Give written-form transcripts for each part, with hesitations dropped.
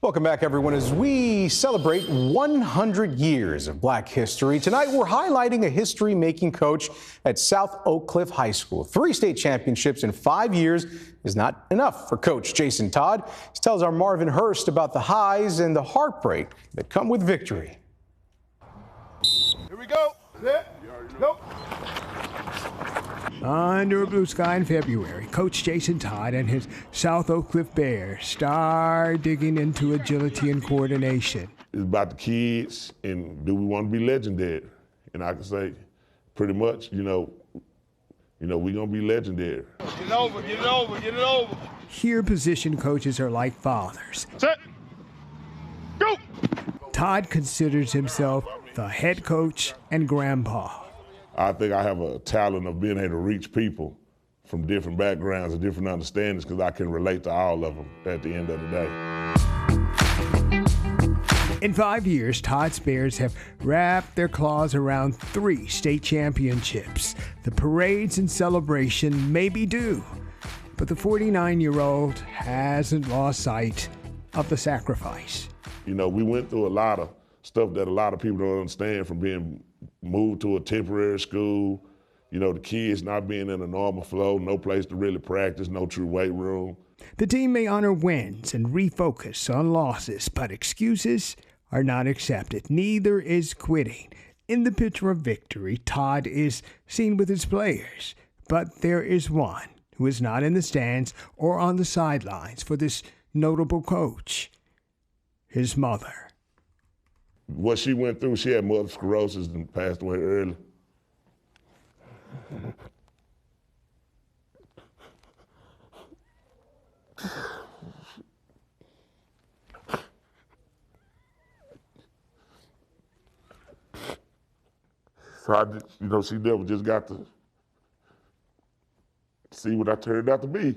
Welcome back, everyone. As we celebrate 100 years of Black history, tonight we're highlighting a history-making coach at South Oak Cliff High School. 3 state championships in 5 years is not enough for Coach Jason Todd. He tells our Marvin Hurst about the highs and the heartbreak that come with victory. Here we go. Go. Under a blue sky in February, Coach Jason Todd and his South Oak Cliff Bears start digging into agility and coordination. It's about the kids and do we want to be legendary? And I can say pretty much, we're going to be legendary. Get it over. Here, position coaches are like fathers. Set. Go. Todd considers himself the head coach and grandpa. I think I have a talent of being able to reach people from different backgrounds and different understandings because I can relate to all of them at the end of the day. In 5 years, Todd's Bears have wrapped their claws around 3 state championships. The parades and celebration may be due, but the 49-year-old hasn't lost sight of the sacrifice. We went through a lot of stuff that a lot of people don't understand, from being moved to a temporary school, the kids not being in a normal flow, no place to really practice, no true weight room. The team may honor wins and refocus on losses, but excuses are not accepted. Neither is quitting. In the picture of victory, Todd is seen with his players, but there is one who is not in the stands or on the sidelines for this notable coach: his mother. What she went through, she had multiple sclerosis and passed away early. So she never just got to see what I turned out to be.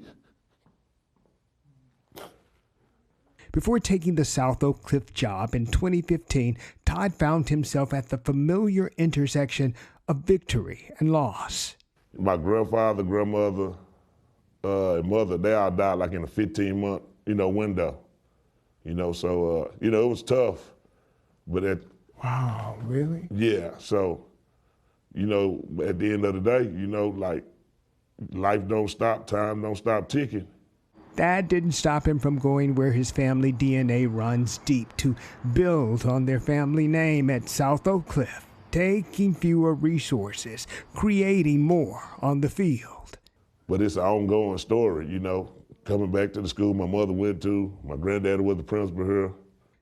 Before taking the South Oak Cliff job in 2015, Todd found himself at the familiar intersection of victory and loss. My grandfather, grandmother, and mother, they all died like in a 15-month, window. It was tough. But Wow, really? Yeah, so, at the end of the day, life don't stop, time don't stop ticking. That didn't stop him from going where his family DNA runs deep, to build on their family name at South Oak Cliff, taking fewer resources, creating more on the field. But it's an ongoing story, coming back to the school my mother went to. My granddad was the principal here.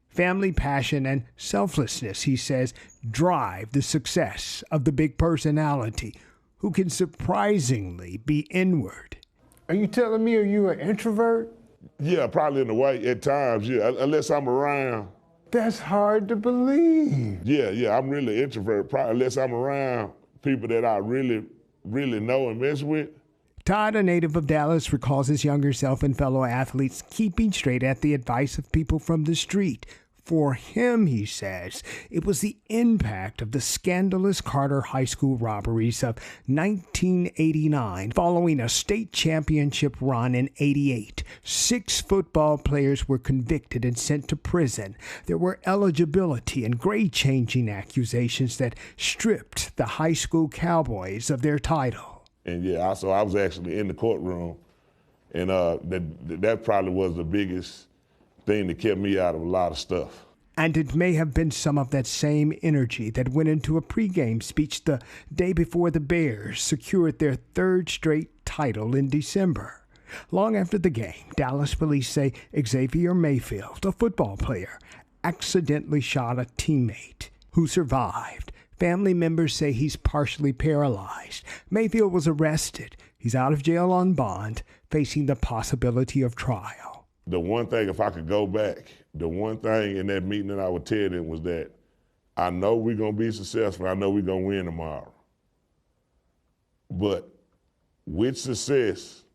Family passion and selflessness, he says, drive the success of the big personality who can surprisingly be inward. Are you telling me, are you an introvert? Yeah, probably in a way, at times, yeah, unless I'm around. That's hard to believe. Yeah, I'm really an introvert, probably unless I'm around people that I really, really know and mess with. Todd, a native of Dallas, recalls his younger self and fellow athletes keeping straight at the advice of people from the street. For him, he says, it was the impact of the scandalous Carter High School robberies of 1989, following a state championship run in '88. 6 football players were convicted and sent to prison. There were eligibility and grade-changing accusations that stripped the high school Cowboys of their title. And yeah, so I was actually in the courtroom, and that probably was the biggest thing that kept me out of a lot of stuff. And it may have been some of that same energy that went into a pregame speech the day before the Bears secured their 3rd straight title in December. Long after the game, Dallas police say Xavier Mayfield, a football player, accidentally shot a teammate who survived. Family members say he's partially paralyzed. Mayfield was arrested. He's out of jail on bond, facing the possibility of trial. The one thing, if I could go back, the one thing in that meeting that I would tell them was that I know we're going to be successful. I know we're going to win tomorrow. But with success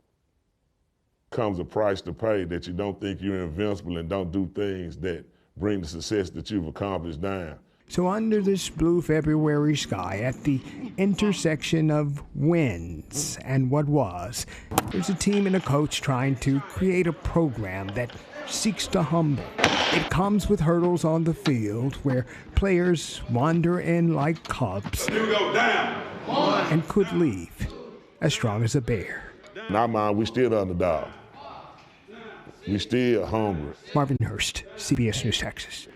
comes a price to pay, that you don't think you're invincible and don't do things that bring the success that you've accomplished down. So under this blue February sky, at the intersection of wins and what was, there's a team and a coach trying to create a program that seeks to humble. It comes with hurdles on the field where players wander in like cubs and could leave as strong as a bear. In our mind, we still the underdog. We still hungry. Marvin Hurst, CBS News, Texas.